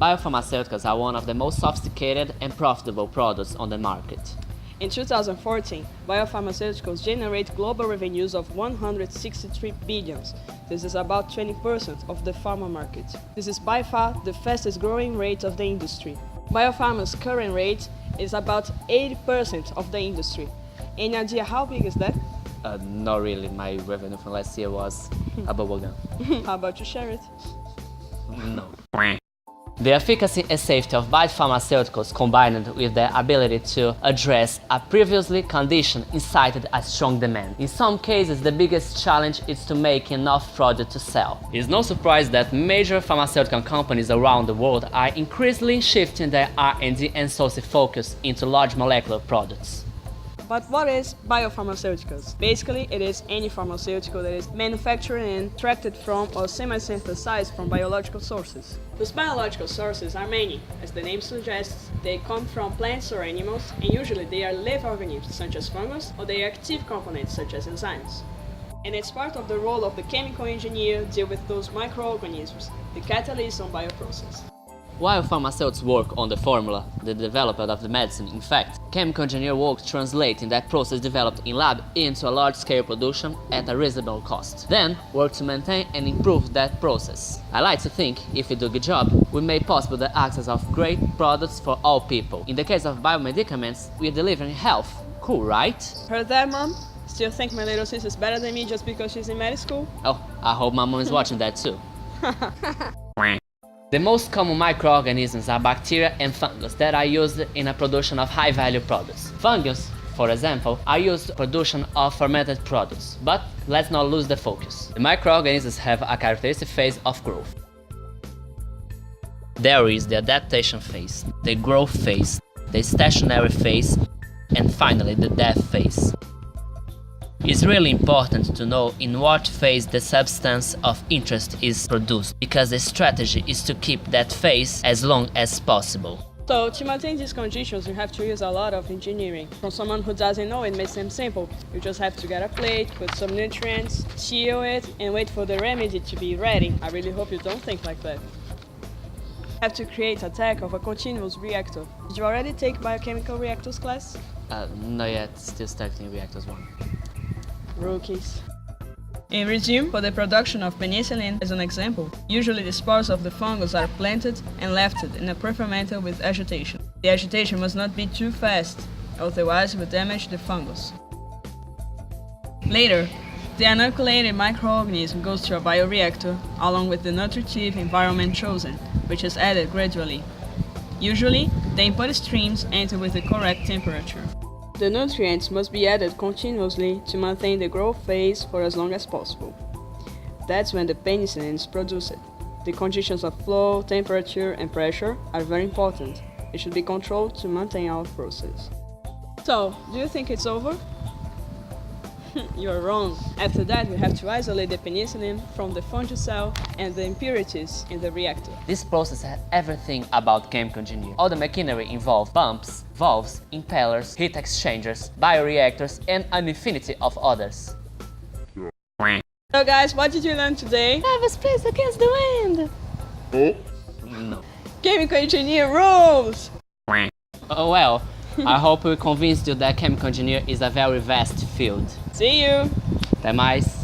Biopharmaceuticals are one of the most sophisticated and profitable products on the market. In 2014, biopharmaceuticals generate global revenues of 163 billion. This is about 20% of the pharma market. This is by far the fastest growing rate of the industry. Biopharma's current rate is about 80% of the industry. Any idea how big is that? Not really. My revenue from last year was a bubblegum. How about you share it? No. The efficacy and safety of biopharmaceuticals combined with their ability to address a previously condition incited a strong demand. In some cases, the biggest challenge is to make enough product to sell. It's no surprise that major pharmaceutical companies around the world are increasingly shifting their R&D and sourcing focus into large molecular products. But what is biopharmaceuticals? Basically, it is any pharmaceutical that is manufactured and extracted from or semi-synthesized from biological sources. Those biological sources are many. As the name suggests, they come from plants or animals, and usually they are live organisms such as fungus, or they are active components such as enzymes. And it's part of the role of the chemical engineer to deal with those microorganisms, the catalysts on bioprocess. While pharmaceutics work on the formula, the development of the medicine, in fact, chemical engineer work translating that process developed in lab into a large-scale production at a reasonable cost. Then, work to maintain and improve that process. I like to think, if we do a good job, we make possible the access of great products for all people. In the case of biomedicaments, we are delivering health. Cool, right? Heard that, Mom? Still think my little sis is better than me just because she's in medical school? Oh, I hope my mom is watching that too. The most common microorganisms are bacteria and fungus that are used in the production of high-value products. Fungus, for example, are used in the production of fermented products. But let's not lose the focus. The microorganisms have a characteristic phase of growth. There is the adaptation phase, the growth phase, the stationary phase, and finally the death phase. It's really important to know in what phase the substance of interest is produced, because the strategy is to keep that phase as long as possible. So, to maintain these conditions, you have to use a lot of engineering. From someone who doesn't know, it may seem simple. You just have to get a plate, put some nutrients, chill it, and wait for the remedy to be ready. I really hope you don't think like that. You have to create a tank of a continuous reactor. Did you already take biochemical reactors class? Not yet, still studying reactors 1. Rookies. In resume, for the production of penicillin as an example, usually the spores of the fungus are planted and left in a pre-fermenter with agitation. The agitation must not be too fast, otherwise it will damage the fungus. Later, the inoculated microorganism goes to a bioreactor along with the nutritive environment chosen, which is added gradually. Usually, the input streams enter with the correct temperature. The nutrients must be added continuously to maintain the growth phase for as long as possible. That's when the penicillin is produced. The conditions of flow, temperature, and pressure are very important. It should be controlled to maintain our process. So, do you think it's over? You're wrong. After that, we have to isolate the penicillin from the fungal cell and the impurities in the reactor. This process has everything about chemical engineering. All the machinery involved pumps, valves, impellers, heat exchangers, bioreactors, and an infinity of others. So guys, what did you learn today? Have a space against the wind! Oh? No. Chemical engineer rules! Oh well, I hope we convinced you that chemical engineering is a very vast field. See you! Até mais!